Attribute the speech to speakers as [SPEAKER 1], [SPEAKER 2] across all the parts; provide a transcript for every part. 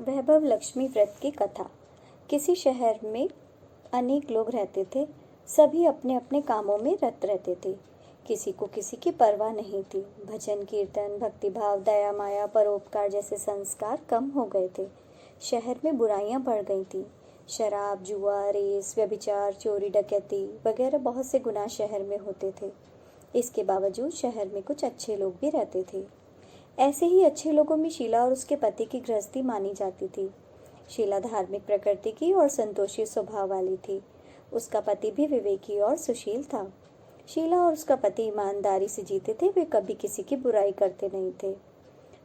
[SPEAKER 1] वैभव लक्ष्मी व्रत की कथा। किसी शहर में अनेक लोग रहते थे। सभी अपने अपने कामों में रत रहते थे। किसी को किसी की परवाह नहीं थी। भजन कीर्तन, भक्तिभाव, दया, माया, परोपकार जैसे संस्कार कम हो गए थे। शहर में बुराइयां बढ़ गई थी। शराब, जुआ, रेस, व्यभिचार, चोरी, डकैती वगैरह बहुत से गुनाह शहर में होते थे। इसके बावजूद शहर में कुछ अच्छे लोग भी रहते थे। ऐसे ही अच्छे लोगों में शीला और उसके पति की गृहस्थी मानी जाती थी। शीला धार्मिक प्रकृति की और संतोषी स्वभाव वाली थी। उसका पति भी विवेकी और सुशील था। शीला और उसका पति ईमानदारी से जीते थे। वे कभी किसी की बुराई करते नहीं थे।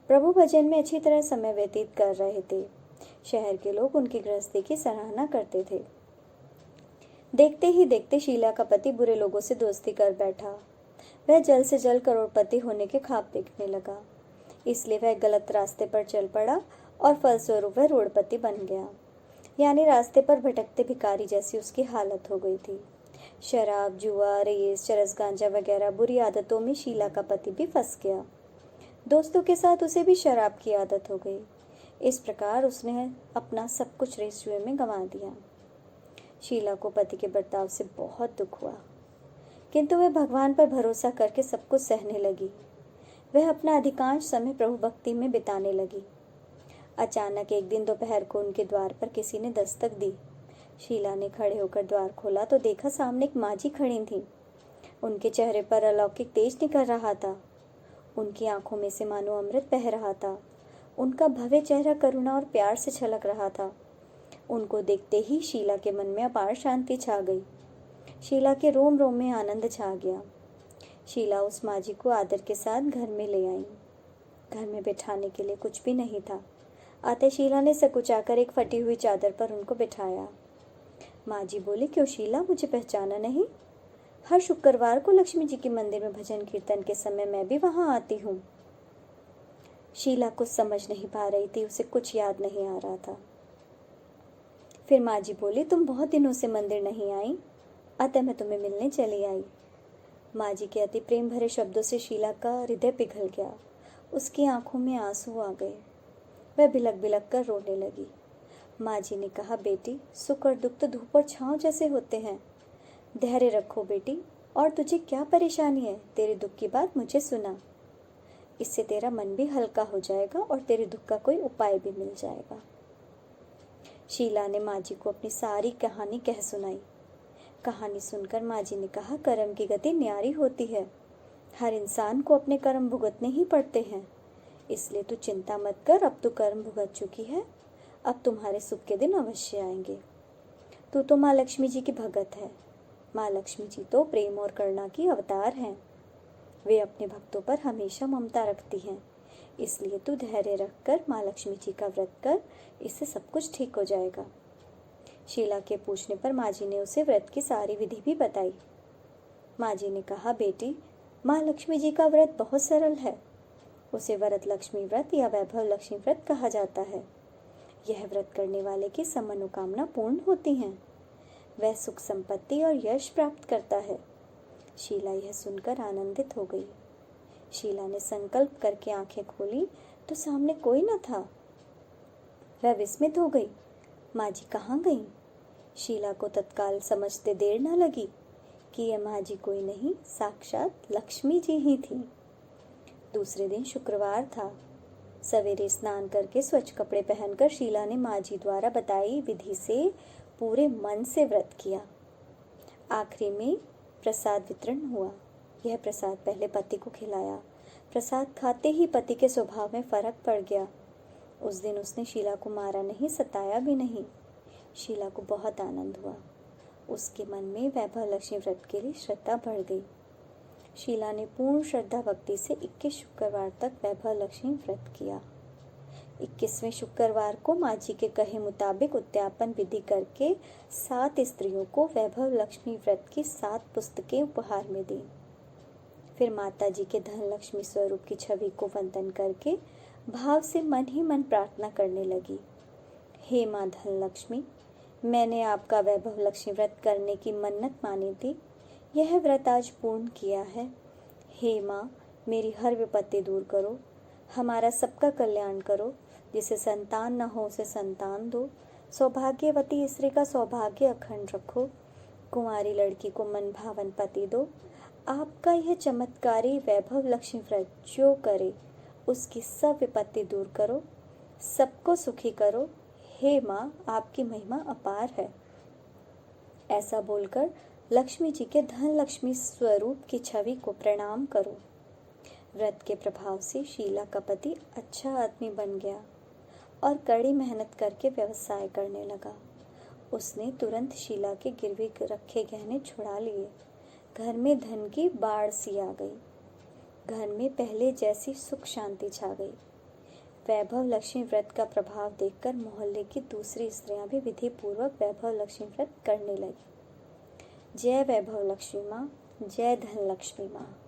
[SPEAKER 1] प्रभु भजन में अच्छी तरह समय व्यतीत कर रहे थे। शहर के लोग उनकी गृहस्थी की सराहना करते थे। देखते ही देखते शीला का पति बुरे लोगों से दोस्ती कर बैठा। वह जल्द से जल्द करोड़पति होने के ख्वाब देखने लगा। इसलिए वह गलत रास्ते पर चल पड़ा और फलस्वरूप वह रोड़पति बन गया। यानी रास्ते पर भटकते भिखारी जैसी उसकी हालत हो गई थी। शराब, जुआ, रेस, चरस, गांजा वगैरह बुरी आदतों में शीला का पति भी फंस गया। दोस्तों के साथ उसे भी शराब की आदत हो गई। इस प्रकार उसने अपना सब कुछ रेस जुए में गंवा दिया। शीला को पति के बर्ताव से बहुत दुख हुआ, किंतु वह भगवान पर भरोसा करके सब कुछ सहने लगी। वह अपना अधिकांश समय प्रभु भक्ति में बिताने लगी। अचानक एक दिन दोपहर को उनके द्वार पर किसी ने दस्तक दी। शीला ने खड़े होकर द्वार खोला तो देखा सामने एक माँझी खड़ी थी। उनके चेहरे पर अलौकिक तेज निकल रहा था। उनकी आंखों में से मानो अमृत बह रहा था। उनका भव्य चेहरा करुणा और प्यार से छलक रहा था। उनको देखते ही शीला के मन में अपार शांति छा गई। शीला के रोम रोम में आनंद छा गया। शीला उस माँझी को आदर के साथ घर में ले आई। घर में बिठाने के लिए कुछ भी नहीं था। आते शीला ने सकुचाकर एक फटी हुई चादर पर उनको बिठाया। माँझी बोली, क्यों शीला, मुझे पहचाना नहीं? हर शुक्रवार को लक्ष्मी जी के मंदिर में भजन कीर्तन के समय मैं भी वहां आती हूँ। शीला कुछ समझ नहीं पा रही थी। उसे कुछ याद नहीं आ रहा था। फिर माँझी बोली, तुम बहुत दिनों से मंदिर नहीं आई, अतः मैं तुम्हें मिलने चली आई। माँझी के अति प्रेम भरे शब्दों से शीला का हृदय पिघल गया। उसकी आंखों में आंसू आ गए। वह बिलक बिलक कर रोने लगी। माँझी ने कहा, बेटी, सुख और दुख तो धूप और छांव जैसे होते हैं। धैर्य रखो बेटी। और तुझे क्या परेशानी है? तेरे दुख की बात मुझे सुना। इससे तेरा मन भी हल्का हो जाएगा और तेरे दुख का कोई उपाय भी मिल जाएगा। शीला ने माँझी को अपनी सारी कहानी कह सुनाई। कहानी सुनकर माँझी ने कहा, कर्म की गति न्यारी होती है। हर इंसान को अपने कर्म भुगतने ही पड़ते हैं। इसलिए तू चिंता मत कर। अब तू कर्म भुगत चुकी है। अब तुम्हारे सुख के दिन अवश्य आएंगे। तू तो माँ लक्ष्मी जी की भगत है। माँ लक्ष्मी जी तो प्रेम और करुणा की अवतार हैं। वे अपने भक्तों पर हमेशा ममता रखती हैं। इसलिए तू धैर्य रखकर माँ लक्ष्मी जी का व्रत कर। इससे सब कुछ ठीक हो जाएगा। शीला के पूछने पर माँझी ने उसे व्रत की सारी विधि भी बताई। माँझी ने कहा, बेटी, माँ लक्ष्मी जी का व्रत बहुत सरल है। उसे वरद लक्ष्मी व्रत या वैभव लक्ष्मी व्रत कहा जाता है। यह व्रत करने वाले की सब मनोकामना पूर्ण होती हैं। वह सुख संपत्ति और यश प्राप्त करता है। शीला यह सुनकर आनंदित हो गई। शीला ने संकल्प करके आंखें खोली तो सामने कोई न था। वह विस्मित हो गई। माँझी कहाँ गई? शीला को तत्काल समझते देर न लगी कि यह माँझी कोई नहीं, साक्षात लक्ष्मी जी ही थी। दूसरे दिन शुक्रवार था। सवेरे स्नान करके स्वच्छ कपड़े पहनकर शीला ने माँझी द्वारा बताई विधि से पूरे मन से व्रत किया। आखिरी में प्रसाद वितरण हुआ। यह प्रसाद पहले पति को खिलाया। प्रसाद खाते ही पति के स्वभाव में फर्क पड़ गया। उस दिन उसने शीला को मारा नहीं, सताया भी नहीं। शीला को बहुत आनंद हुआ। उसके मन में वैभव लक्ष्मी व्रत के लिए श्रद्धा बढ़ गई। शीला ने पूर्ण श्रद्धा भक्ति से 21 शुक्रवार तक वैभव लक्ष्मी व्रत किया। 21वें शुक्रवार को माँझी के कहे मुताबिक उद्यापन विधि करके 7 स्त्रियों को वैभव लक्ष्मी व्रत की 7 पुस्तकें उपहार में दी। फिर माता जी के धन लक्ष्मी स्वरूप की छवि को वंदन करके भाव से मन ही मन प्रार्थना करने लगी। हे माँ धन लक्ष्मी, मैंने आपका वैभव लक्ष्मी व्रत करने की मन्नत मानी थी। यह व्रत आज पूर्ण किया है। हे माँ, मेरी हर विपत्ति दूर करो, हमारा सबका कल्याण करो, जिसे संतान न हो उसे संतान दो, सौभाग्यवती स्त्री का सौभाग्य अखंड रखो, कुंवारी लड़की को मन भावन पति दो। आपका यह चमत्कारी वैभव लक्ष्मी व्रत जो करे उसकी सब विपत्ति दूर करो, सबको सुखी करो। हे माँ, आपकी महिमा अपार है। ऐसा बोलकर लक्ष्मी जी के धन लक्ष्मी स्वरूप की छवि को प्रणाम करो। व्रत के प्रभाव से शीला का पति अच्छा आदमी बन गया और कड़ी मेहनत करके व्यवसाय करने लगा। उसने तुरंत शीला के गिरवी रखे गहने छुड़ा लिए। घर में धन की बाढ़ सी आ गई। घर में पहले जैसी सुख शांति छा गई। वैभव लक्ष्मी व्रत का प्रभाव देखकर मोहल्ले की दूसरी स्त्रियां भी विधि पूर्वक वैभव लक्ष्मी व्रत करने लगी। जय वैभव लक्ष्मी माँ, जय धन लक्ष्मी माँ।